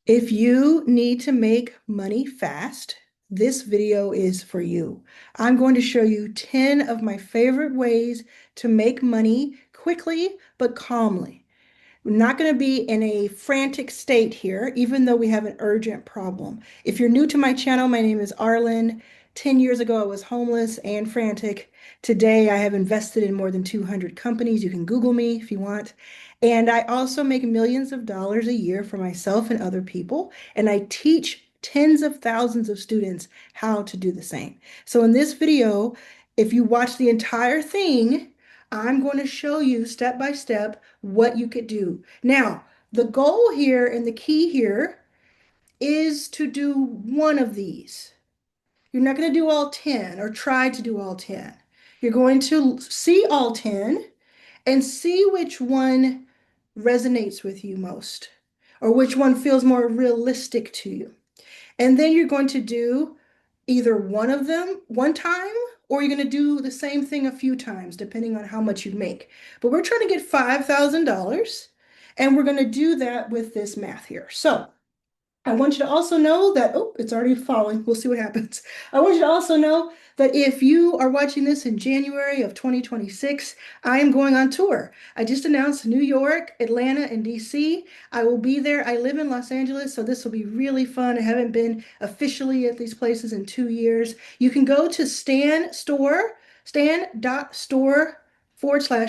If you need to make money fast, this video is for you. I'm going to show you 10 of my favorite ways to make money quickly but calmly. We're not going to be in a frantic state here, even though we have an urgent problem. If you're new to my channel, my name is Arlan. 10 years ago, I was homeless and frantic. Today, I have invested in more than 200 companies. You can Google me if you want. And I also make millions of dollars a year for myself and other people. And I teach tens of thousands of students how to do the same. So in this video, if you watch the entire thing, I'm going to show you step by step what you could do. Now, the goal here and the key here is to do one of these. You're not going to do all 10 or try to do all 10. You're going to see all 10 and see which one resonates with you most or which one feels more realistic to you. And then you're going to do either one of them one time or you're going to do the same thing a few times, depending on how much you make. But we're trying to get $5,000 and we're going to do that with this math here. So I want you to also know that, oh, it's already falling. We'll see what happens. I want you to also know that if you are watching this in January of 2026, I am going on tour. I just announced New York, Atlanta, and DC. I will be there. I live in Los Angeles, so this will be really fun. I haven't been officially at these places in 2 years. You can go to stan.store/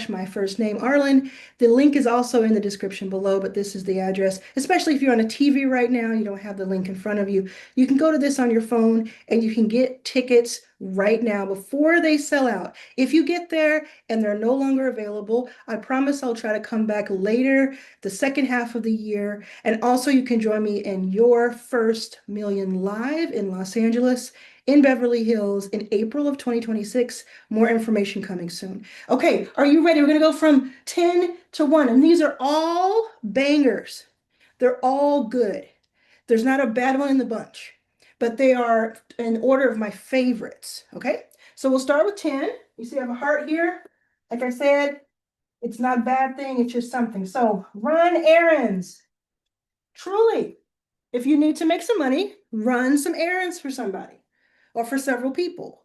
my first name, Arlan. The link is also in the description below, but this is the address. Especially if you're on a TV right now, you don't have the link in front of you. You can go to this on your phone and you can get tickets right now before they sell out. If you get there and they're no longer available, I promise I'll try to come back later, the second half of the year. And also you can join me in Your First Million Live in Los Angeles, in Beverly Hills in April of 2026. More information coming soon. Okay, are you ready? We're going to go from 10 to 1, and these are all bangers. They're all good. There's not a bad one in the bunch, but they are in order of my favorites. Okay, so we'll start with 10. You see, I have a heart here. Like I said, it's not a bad thing, it's just something. So run errands. Truly, if you need to make some money, run some errands for somebody or for several people.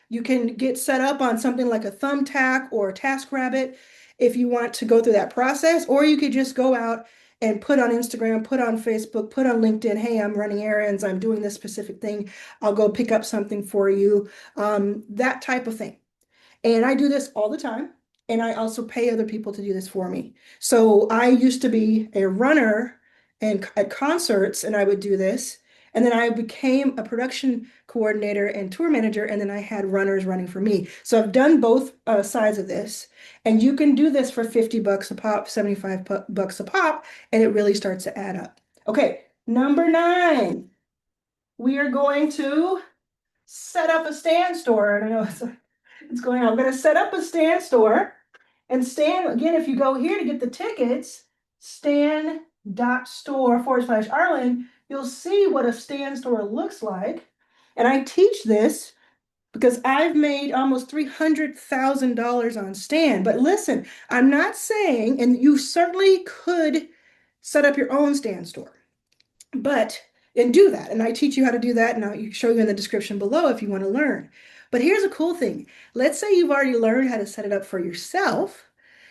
You can get set up on something like a Thumbtack or a TaskRabbit if you want to go through that process, or you could just go out and put on Instagram, put on Facebook, put on LinkedIn, hey, I'm running errands, I'm doing this specific thing, I'll go pick up something for you, that type of thing. And I do this all the time. And I also pay other people to do this for me. So I used to be a runner and at concerts, and I would do this. And then I became a production coordinator and tour manager, and then I had runners running for me. So I've done both sides of this. And you can do this for 50 bucks a pop, 75 bucks a pop, and it really starts to add up. Okay, number 9. We are going to set up a stand store. I don't know what's going on. I'm going to set up a stand store. And Stan, again, if you go here to get the tickets, stan.store/Arlan, you'll see what a stand store looks like. And I teach this because I've made almost $300,000 on Stan. But listen, I'm not saying, and you certainly could set up your own stand store, but and do that. And I teach you how to do that, and I'll show you in the description below if you want to learn. But here's a cool thing. Let's say you've already learned how to set it up for yourself.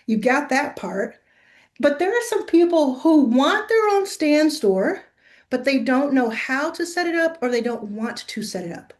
You got that part. But there are some people who want their own stand store, but they don't know how to set it up or they don't want to set it up.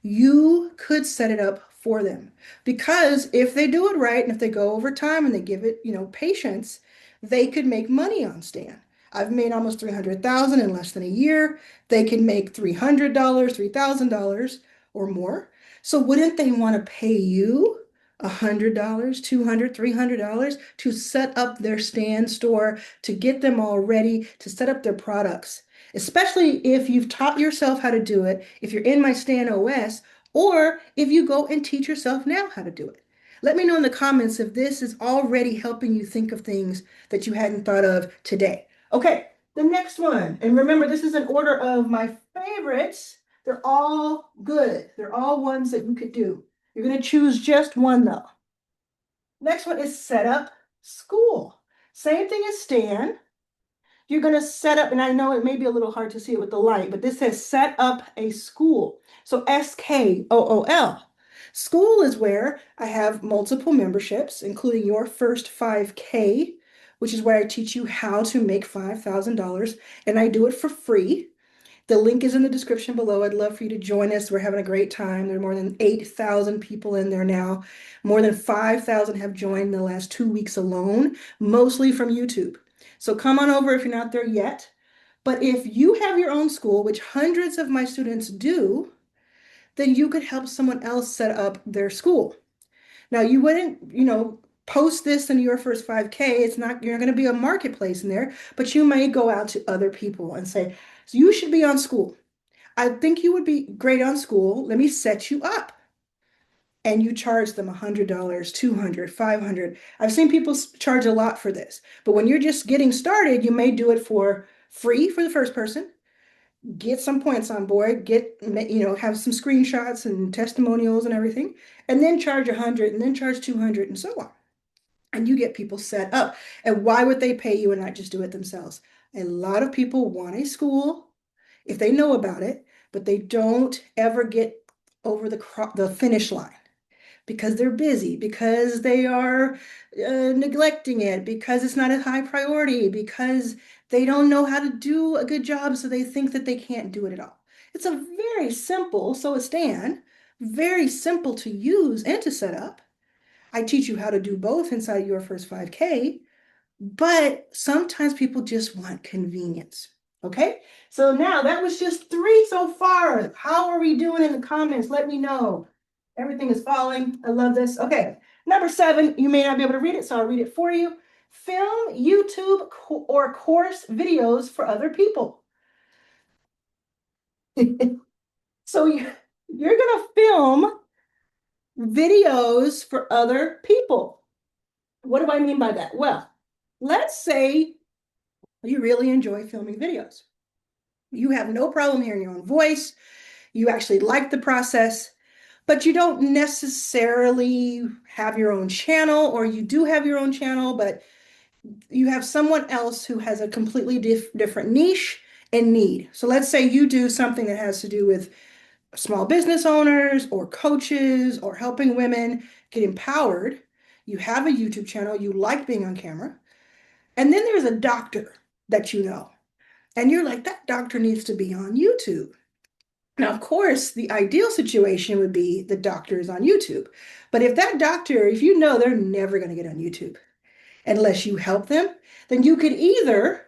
You could set it up for them because if they do it right and if they go over time and they give it, patience, they could make money on Stan. I've made almost 300,000 in less than a year. They can make $300, $3,000 or more. So wouldn't they want to pay you $100, $200, $300 to set up their stand store, to get them all ready, to set up their products? Especially if you've taught yourself how to do it, if you're in my Stan OS, or if you go and teach yourself now how to do it. Let me know in the comments if this is already helping you think of things that you hadn't thought of today. Okay, the next one. And remember, this is an order of my favorites. They're all good. They're all ones that you could do. You're going to choose just one though. Next one is set up school. Same thing as Stan. you're going to set up, and I know it may be a little hard to see it with the light, but this says set up a school. So SKOOL. School is where I have multiple memberships, including your first 5K, which is where I teach you how to make $5,000, and I do it for free. The link is in the description below. I'd love for you to join us. We're having a great time. There are more than 8,000 people in there now. More than 5,000 have joined in the last 2 weeks alone, mostly from YouTube. So come on over if you're not there yet. But if you have your own school, which hundreds of my students do, then you could help someone else set up their school. Now, you wouldn't, post this in your first 5K. It's not, you're going to be a marketplace in there, but you may go out to other people and say, so you should be on school. I think you would be great on school. Let me set you up. And you charge them $100, 200, 500. I've seen people charge a lot for this, but when you're just getting started, you may do it for free for the first person, get some points on board, have some screenshots and testimonials and everything, and then charge 100 and then charge 200 and so on. And you get people set up. And why would they pay you and not just do it themselves? A lot of people want a school if they know about it, but they don't ever get over the finish line because they're busy, because they are neglecting it, because it's not a high priority, because they don't know how to do a good job, so they think that they can't do it at all. It's a very simple, so is Dan, very simple to use and to set up. I teach you how to do both inside your first 5K, but sometimes people just want convenience. Okay, so now that was just 3 so far. How are we doing in the comments? Let me know. Everything is falling. I love this. Okay, number 7, you may not be able to read it, so I'll read it for you. Film YouTube or course videos for other people. So you're going to film videos for other people. What do I mean by that? Well, let's say you really enjoy filming videos. You have no problem hearing your own voice. You actually like the process, but you don't necessarily have your own channel, or you do have your own channel, but you have someone else who has a completely different niche and need. So let's say you do something that has to do with small business owners or coaches or helping women get empowered. You have a YouTube channel, you like being on camera, and then there's a doctor that you know, and you're like, that doctor needs to be on YouTube. Now, of course, the ideal situation would be the doctor is on YouTube. But if that doctor, if you know they're never going to get on YouTube unless you help them, then you could either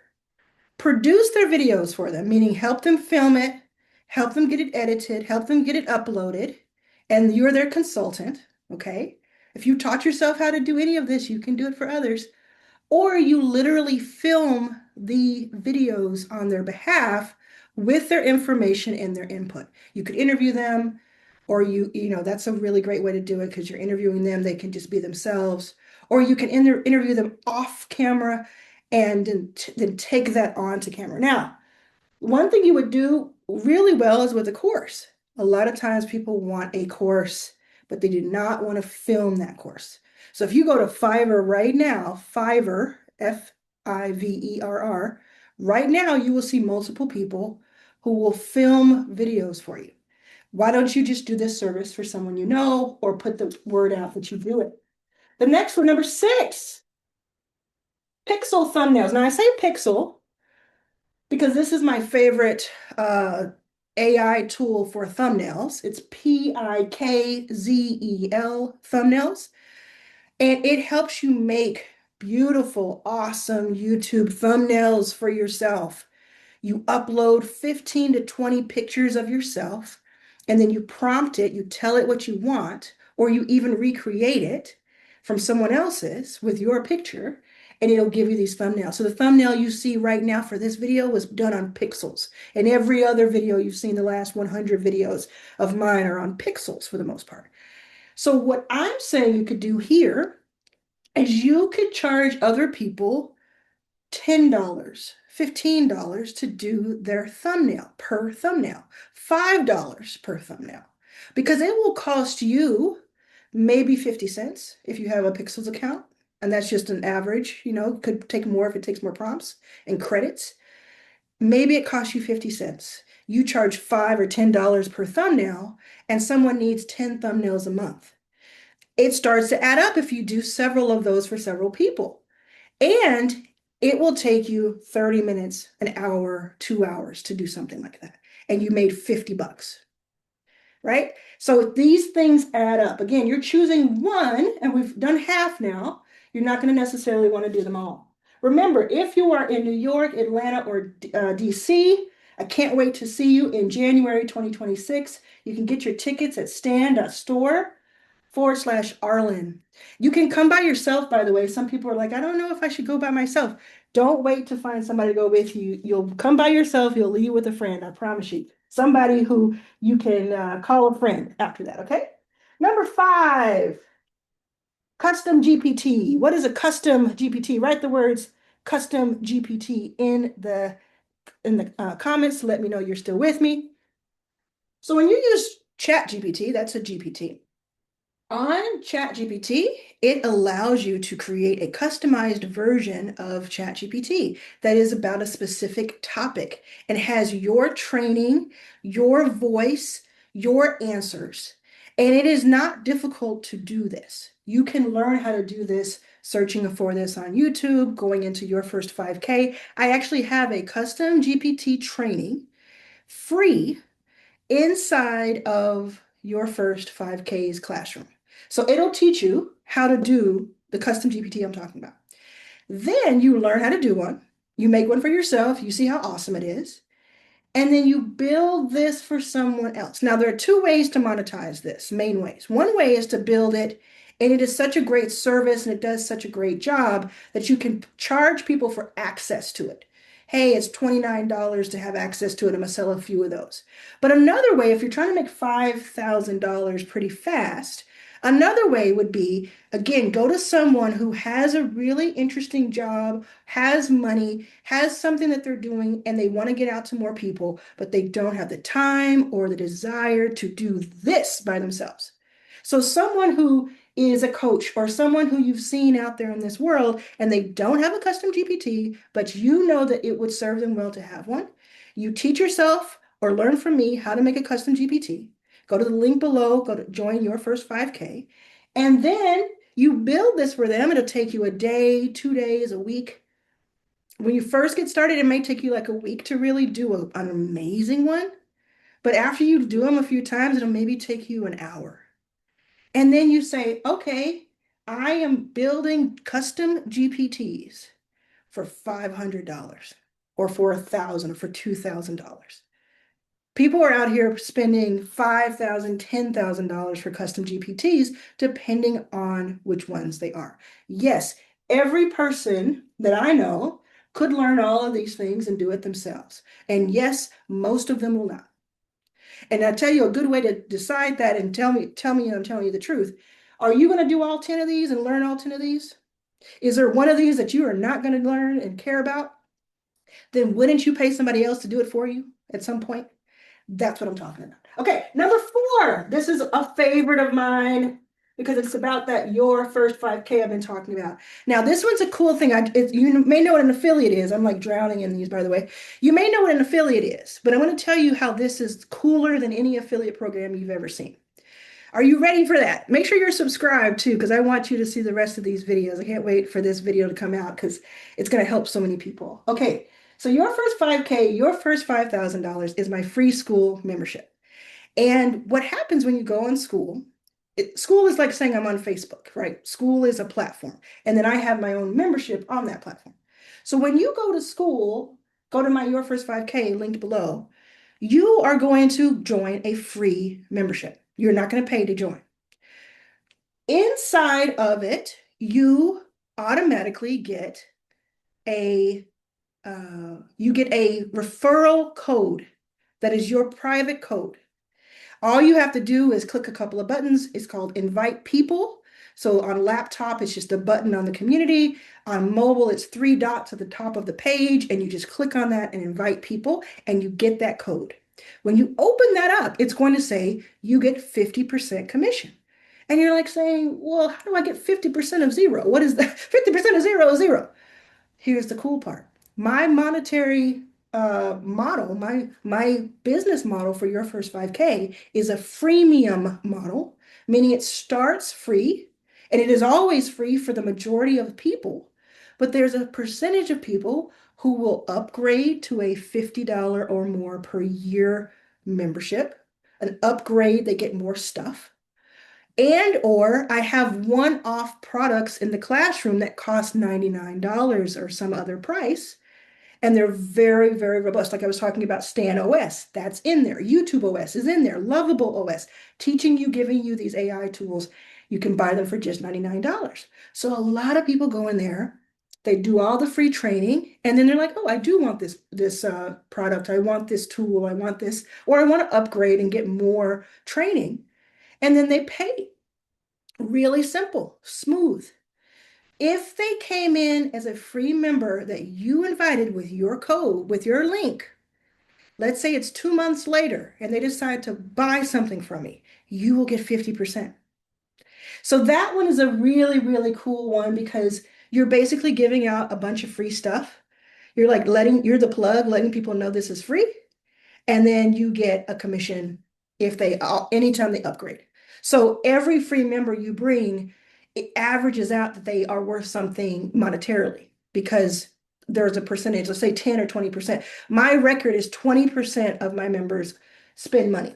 produce their videos for them, meaning help them film it, help them get it edited, help them get it uploaded, and you're their consultant, okay? If you taught yourself how to do any of this, you can do it for others. Or you literally film the videos on their behalf with their information and their input. You could interview them, or that's a really great way to do it because you're interviewing them. They can just be themselves. Or you can interview them off camera and then take that on to camera. Now, one thing you would do really well is with a course. A lot of times people want a course, but they do not want to film that course. So if you go to Fiverr right now, Fiverr, Fiverr, right now you will see multiple people who will film videos for you. Why don't you just do this service for someone you know, or put the word out that you do it? The next one, number 6, pixel thumbnails. Now I say pixel because this is my favorite AI tool for thumbnails. It's Pikzel thumbnails. And it helps you make beautiful, awesome YouTube thumbnails for yourself. You upload 15 to 20 pictures of yourself, and then you prompt it, you tell it what you want, or you even recreate it from someone else's with your picture, and it'll give you these thumbnails. So the thumbnail you see right now for this video was done on pixels, and every other video you've seen, the last 100 videos of mine, are on pixels for the most part. So what I'm saying you could do here is you could charge other people $10, $15 to do their thumbnail per thumbnail, $5 per thumbnail, because it will cost you maybe 50 cents if you have a Pixels account. and that's just an average, could take more if it takes more prompts and credits. Maybe it costs you 50 cents. You charge $5 or $10 per thumbnail, and someone needs 10 thumbnails a month. It starts to add up if you do several of those for several people. And it will take you 30 minutes, an hour, 2 hours to do something like that. And you made 50 bucks, right? So these things add up. Again, you're choosing one, and we've done half now. You're not going to necessarily want to do them all. Remember, if you are in New York, Atlanta, or DC, I can't wait to see you in January 2026. You can get your tickets at stand.store/Arlan. You can come by yourself, by the way. Some people are like, I don't know if I should go by myself. Don't wait to find somebody to go with you. You'll come by yourself. You'll leave with a friend. I promise you. Somebody who you can call a friend after that, okay? Number 5, custom GPT. What is a custom GPT? Write the words custom GPT in the comments to let me know you're still with me. So when you use Chat GPT, that's a GPT. On ChatGPT, it allows you to create a customized version of ChatGPT that is about a specific topic and has your training, your voice, your answers. And it is not difficult to do this. You can learn how to do this searching for this on YouTube, going into your first 5K. I actually have a custom GPT training free inside of your first 5K's classroom. So it'll teach you how to do the custom GPT I'm talking about. Then you learn how to do one. You make one for yourself. You see how awesome it is. And then you build this for someone else. Now, there are 2 ways to monetize this, main ways. One way is to build it, and it is such a great service and it does such a great job that you can charge people for access to it. Hey, it's $29 to have access to it. I'm going to sell a few of those. But another way, if you're trying to make $5,000 pretty fast, another way would be, again, go to someone who has a really interesting job, has money, has something that they're doing, and they want to get out to more people, but they don't have the time or the desire to do this by themselves. So someone who is a coach or someone who you've seen out there in this world and they don't have a custom GPT, but you know that it would serve them well to have one. You teach yourself or learn from me how to make a custom GPT. Go to the link below, go to join your first 5K, and then you build this for them. It'll take you a day, 2 days, a week. When you first get started, it may take you like a week to really do an amazing one. But after you do them a few times, it'll maybe take you an hour. And then you say, okay, I am building custom GPTs for $500 or for $1,000 or for $2,000. People are out here spending $5,000, $10,000 for custom GPTs, depending on which ones they are. Yes, every person that I know could learn all of these things and do it themselves. And yes, most of them will not. And I tell you a good way to decide that and tell me I'm telling you the truth. Are you going to do all 10 of these and learn all 10 of these? Is there one of these that you are not going to learn and care about? Then wouldn't you pay somebody else to do it for you at some point? That's what I'm talking about. Okay, number 4. This is a favorite of mine because it's about that your first 5K I've been talking about. Now, this one's a cool thing. You may know what an affiliate is. I'm like drowning in these, by the way. You may know what an affiliate is, but I want to tell you how this is cooler than any affiliate program you've ever seen. Are you ready for that? Make sure you're subscribed too, because I want you to see the rest of these videos. I can't wait for this video to come out because it's going to help so many people. Okay, so your first 5K, your first $5,000 is my free school membership. And what happens when you go on school, school is like saying I'm on Facebook, right? School is a platform. And then I have my own membership on that platform. So when you go to school, go to my Your First 5K linked below, you are going to join a free membership. You're not going to pay to join. Inside of it, you automatically get a referral code that is your private code. All you have to do is click a couple of buttons. It's called Invite People. So on laptop, it's just a button on the community. On mobile, it's 3 dots at the top of the page, and you just click on that and invite people, and you get that code. When you open that up, it's going to say you get 50% commission. And you're like saying, well, how do I get 50% of zero? What is that? 50% of zero is zero. Here's the cool part. My monetary model, my business model for your first 5K is a freemium model, meaning it starts free and it is always free for the majority of people. But there's a percentage of people who will upgrade to a $50 or more per year membership. An upgrade, they get more stuff. And or I have one-off products in the classroom that cost $99 or some other price. And they're very, very robust. Like I was talking about Stan OS, that's in there. YouTube OS is in there. Lovable OS, teaching you, giving you these AI tools. You can buy them for just $99. So a lot of people go in there, they do all the free training, and then they're like, oh, I do want this product. I want this tool. I want this, or I want to upgrade and get more training. And then they pay. Really simple, smooth. If they came in as a free member that you invited with your code, with your link, let's say it's 2 months later and they decide to buy something from me, you will get 50%. So that one is a really, really cool one because you're basically giving out a bunch of free stuff. You're like you're the plug, letting people know this is free. And then you get a commission if anytime they upgrade. So every free member you bring, it averages out that they are worth something monetarily because there's a percentage, let's say 10 or 20%. My record is 20% of my members spend money,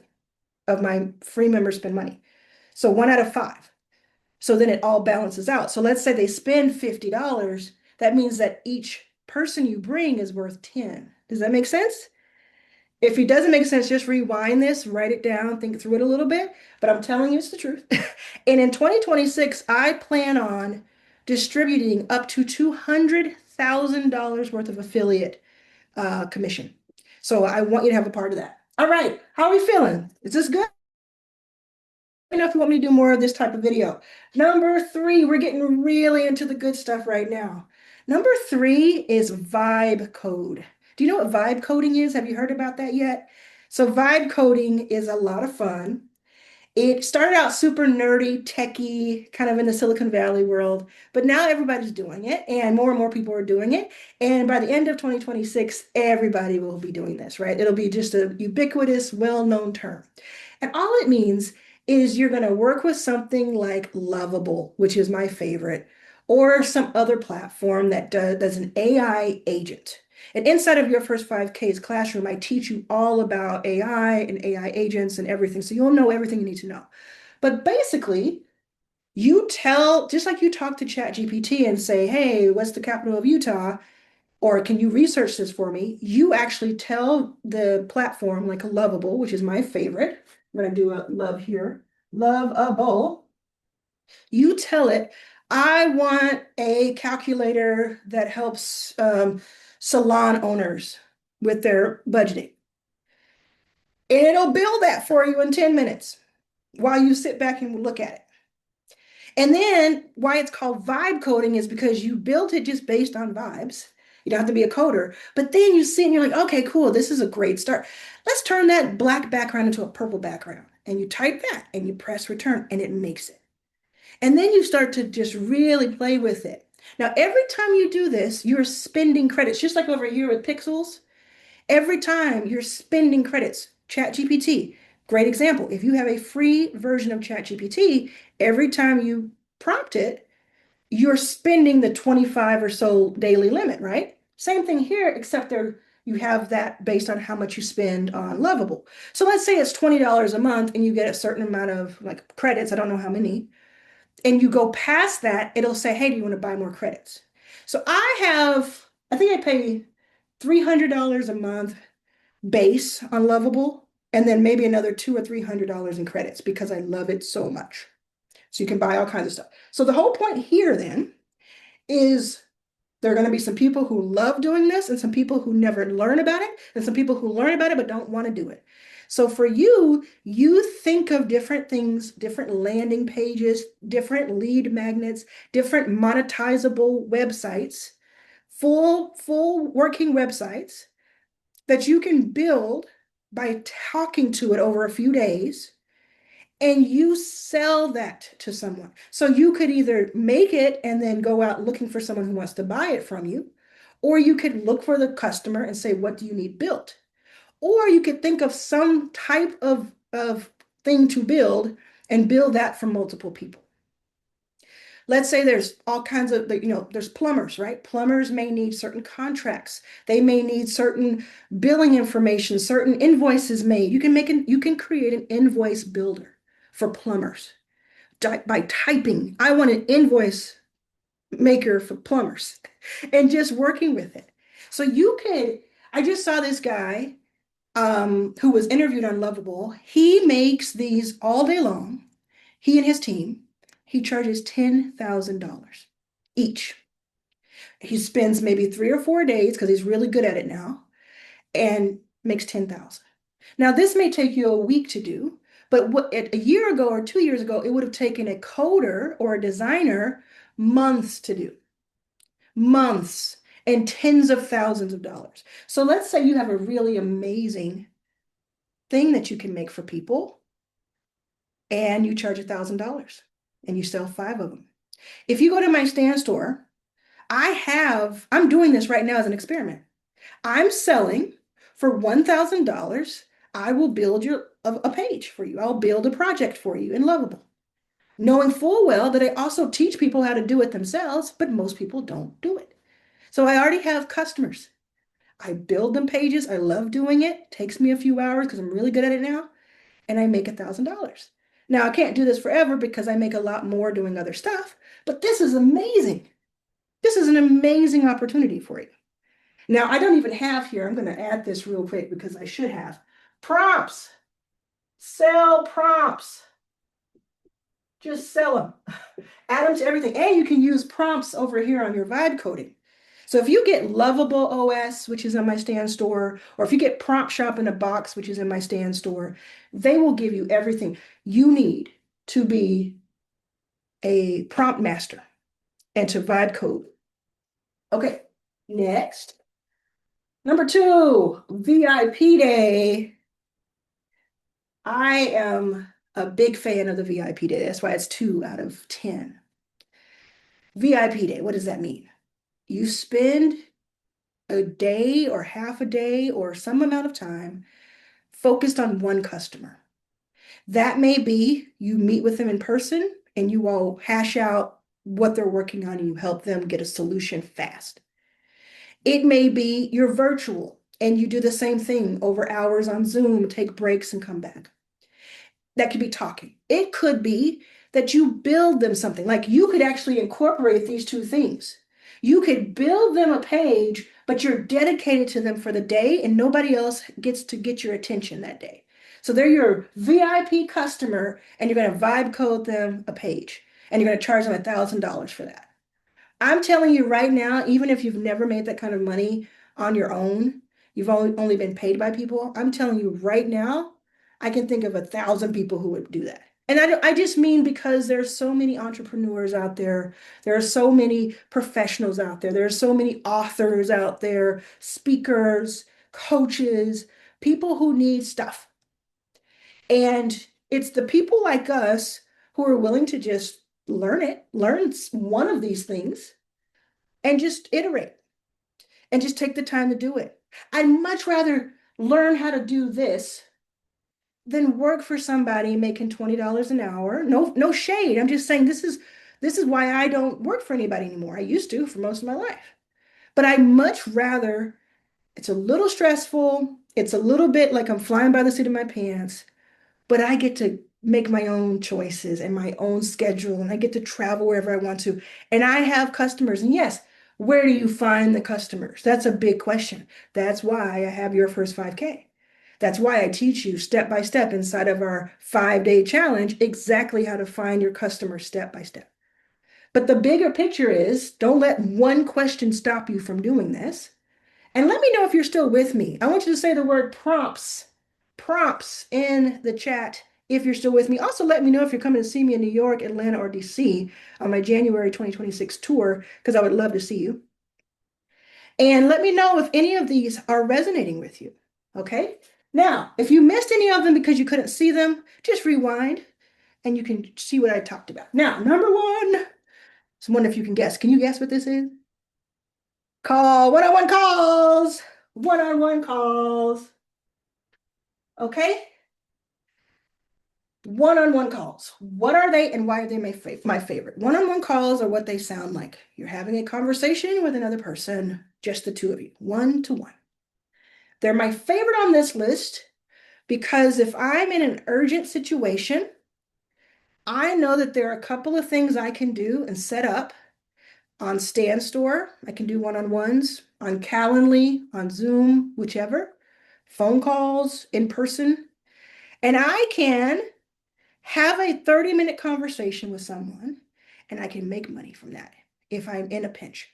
of my free members spend money. So 1 out of 5. So then it all balances out. So let's say they spend $50. That means that each person you bring is worth 10. Does that make sense? If it doesn't make sense, just rewind this, write it down, think through it a little bit. But I'm telling you, it's the truth. And in 2026, I plan on distributing up to $200,000 worth of affiliate commission. So I want you to have a part of that. All right. How are we feeling? Is this good? Let me know if you want me to do more of this type of video. Number 3, we're getting really into the good stuff right now. Number 3 is vibe code. Do you know what vibe coding is? Have you heard about that yet? So vibe coding is a lot of fun. It started out super nerdy, techy, kind of in the Silicon Valley world, but now everybody's doing it and more people are doing it. And by the end of 2026, everybody will be doing this, right? It'll be just a ubiquitous, well-known term. And all it means is you're going to work with something like Lovable, which is my favorite, or some other platform that does an AI agent. And inside of your first 5K's classroom, I teach you all about AI and AI agents and everything. So you'll know everything you need to know. But basically, you tell, just like you talk to ChatGPT and say, hey, what's the capital of Utah? Or can you research this for me? You actually tell the platform, like a Lovable, which is my favorite. I'm going to do a love here. Lovable. You tell it, I want a calculator that helps salon owners with their budgeting. And it'll build that for you in 10 minutes while you sit back and look at it. And then why it's called vibe coding is because you built it just based on vibes. You don't have to be a coder. But then you see and you're like, okay, cool, this is a great start. Let's turn that black background into a purple background. And you type that and you press return and it makes it. And then you start to just really play with it. Now, every time you do this, you're spending credits, just like over here with Pixels. Every time you're spending credits. ChatGPT, great example. If you have a free version of ChatGPT, every time you prompt it, you're spending the 25 or so daily limit, right? Same thing here, except you have that based on how much you spend on Lovable. So let's say it's $20 a month and you get a certain amount of like credits, I don't know how many, and you go past that, it'll say, hey, do you want to buy more credits? So I think I pay $300 a month base on Lovable, and then maybe another $200 or $300 in credits because I love it so much. So you can buy all kinds of stuff. So the whole point here then is there are going to be some people who love doing this and some people who never learn about it and some people who learn about it but don't want to do it. So for you, you think of different things, different landing pages, different lead magnets, different monetizable websites, full working websites that you can build by talking to it over a few days. and you sell that to someone. So you could either make it and then go out looking for someone who wants to buy it from you, or you could look for the customer and say, what do you need built? Or you could think of some type of thing to build and build that for multiple people. Let's say there's all kinds of, there's plumbers, right? Plumbers may need certain contracts. They may need certain billing information, certain invoices made. You can create an invoice builder for plumbers by typing, I want an invoice maker for plumbers and just working with it. So I just saw this guy who was interviewed on Lovable. He makes these all day long. He and his team, he charges $10,000 each. He spends maybe 3 or 4 days because he's really good at it now and makes 10,000. Now, this may take you a week to do, but a year ago or 2 years ago, it would have taken a coder or a designer months to do. Months and tens of thousands of dollars. So let's say you have a really amazing thing that you can make for people and you charge $1,000 and you sell 5 of them. If you go to my stand store, I'm doing this right now as an experiment. I'm selling for $1,000. I will build a page for you. I'll build a project for you in Lovable, knowing full well that I also teach people how to do it themselves, but most people don't do it. So I already have customers. I build them pages. I love doing it. It takes me a few hours because I'm really good at it now, and I make $1,000. Now I can't do this forever because I make a lot more doing other stuff, but this is amazing. This is an amazing opportunity for you. Now, I don't even have here, I'm going to add this real quick because I should have. Prompts. Sell prompts. Just sell them. Add them to everything. And you can use prompts over here on your vibe coding. So if you get Lovable OS, which is in my stand store, or if you get Prompt Shop in a Box, which is in my stand store, they will give you everything you need to be a prompt master and to vibe code. Okay, next. Number 2, VIP Day. I am a big fan of the VIP Day. That's why it's 2 out of 10. VIP Day, what does that mean? You spend a day or half a day or some amount of time focused on one customer. That may be you meet with them in person and you all hash out what they're working on and you help them get a solution fast. It may be you're virtual and you do the same thing over hours on Zoom, take breaks and come back. That could be talking. It could be that you build them something. Like you could actually incorporate these two things. You could build them a page, but you're dedicated to them for the day and nobody else gets to get your attention that day. So they're your VIP customer and you're going to vibe code them a page and you're going to charge them $1,000 for that. I'm telling you right now, even if you've never made that kind of money on your own, you've only been paid by people, I'm telling you right now, I can think of 1,000 people who would do that. And I just mean because there's so many entrepreneurs out there. There are so many professionals out there. There are so many authors out there, speakers, coaches, people who need stuff. And it's the people like us who are willing to just learn one of these things and just iterate and just take the time to do it. I'd much rather learn how to do this than work for somebody making $20 an hour. No, no shade. I'm just saying this is why I don't work for anybody anymore. I used to for most of my life. But I much rather, it's a little stressful. It's a little bit like I'm flying by the seat of my pants, but I get to make my own choices and my own schedule, and I get to travel wherever I want to. And I have customers. And yes, where do you find the customers? That's a big question. That's why I have your first 5K. That's why I teach you step by step inside of our 5-day challenge exactly how to find your customers step by step. But the bigger picture is don't let one question stop you from doing this. And let me know if you're still with me. I want you to say the word prompts in the chat if you're still with me. Also, let me know if you're coming to see me in New York, Atlanta, or DC on my January 2026 tour, because I would love to see you. And let me know if any of these are resonating with you. Okay? Now, if you missed any of them because you couldn't see them, just rewind. and you can see what I talked about. Now, number one, so I wonder if you can guess. Can you guess what this is? Call, one-on-one calls, one-on-one calls. Okay? One-on-one calls. What are they and why are they my favorite? One-on-one calls are what they sound like. You're having a conversation with another person, just the two of you, one to one. They're my favorite on this list because if I'm in an urgent situation, I know that there are a couple of things I can do and set up on Stand Store. I can do one-on-ones on Calendly, on Zoom, whichever, phone calls, in person. And I can have a 30-minute conversation with someone and I can make money from that if I'm in a pinch.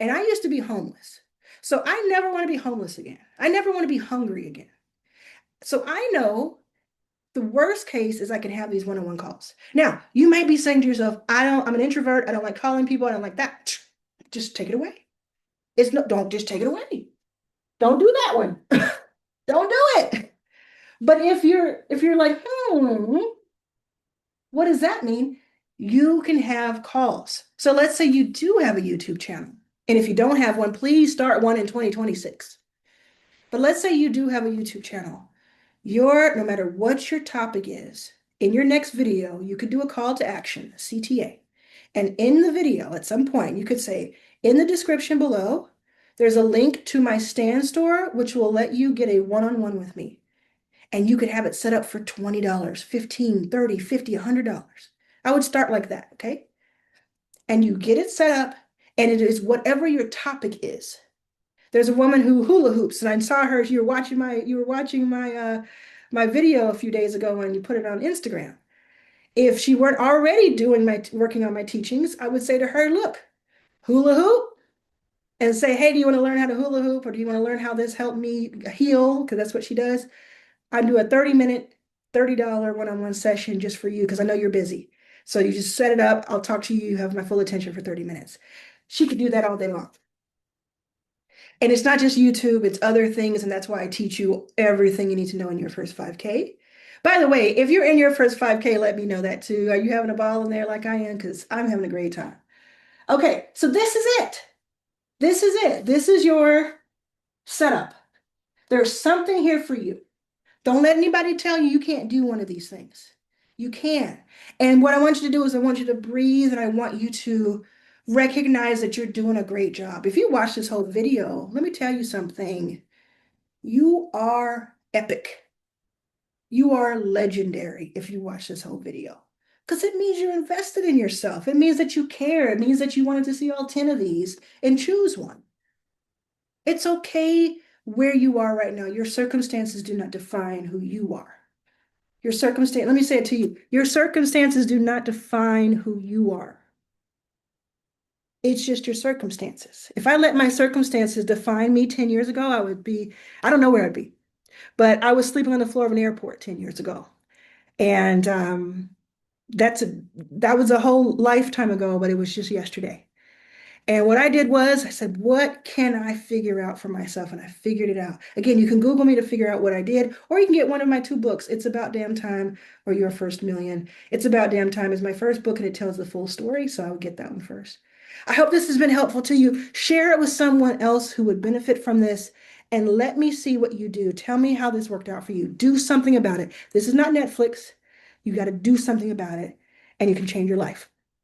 And I used to be homeless. So I never want to be homeless again. I never want to be hungry again. So I know the worst case is I can have these one-on-one calls. Now, you might be saying to yourself, I'm an introvert. I don't like calling people. I don't like that. Just take it away. Don't just take it away. Don't do that one. Don't do it. But if you're like, what does that mean? You can have calls. So let's say you do have a YouTube channel. And if you don't have one, please start one in 2026. But let's say you do have a YouTube channel. No matter what your topic is, in your next video, you could do a call to action, a CTA. And in the video, at some point, you could say, in the description below, there's a link to my Stand Store, which will let you get a one-on-one with me. And you could have it set up for $20, 15, 30, 50, $100. I would start like that, okay? And you get it set up, and it is whatever your topic is. There's a woman who hula hoops, and I saw her. You were watching my video a few days ago when you put it on Instagram. If she weren't already working on my teachings, I would say to her, look, hula hoop, and say, hey, do you want to learn how to hula hoop, or do you want to learn how this helped me heal? Because that's what she does. I do a 30-minute, $30 one-on-one session just for you because I know you're busy. So you just set it up. I'll talk to you. You have my full attention for 30 minutes. She could do that all day long. And it's not just YouTube, it's other things. And that's why I teach you everything you need to know in your first 5K. By the way, if you're in your first 5K, let me know that too. Are you having a ball in there like I am? Because I'm having a great time. Okay, so this is it. This is it. This is your setup. There's something here for you. Don't let anybody tell you you can't do one of these things. You can. And what I want you to do is I want you to breathe and I want you to recognize that you're doing a great job. If you watch this whole video, let me tell you something. You are epic. You are legendary if you watch this whole video. Because it means you're invested in yourself. It means that you care. It means that you wanted to see all 10 of these and choose one. It's okay where you are right now. Your circumstances do not define who you are. Let me say it to you. Your circumstances do not define who you are. It's just your circumstances. If I let my circumstances define me 10 years ago, I don't know where I'd be, but I was sleeping on the floor of an airport 10 years ago. And that was a whole lifetime ago, but it was just yesterday. And what I did was I said, what can I figure out for myself? And I figured it out. Again, you can Google me to figure out what I did, or you can get one of my two books. It's About Damn Time or Your First Million. It's About Damn Time is my first book and it tells the full story. So I would get that one first. I hope this has been helpful to you. Share it with someone else who would benefit from this and let me see what you do. Tell me how this worked out for you. Do something about it. This is not Netflix. You got to do something about it and you can change your life.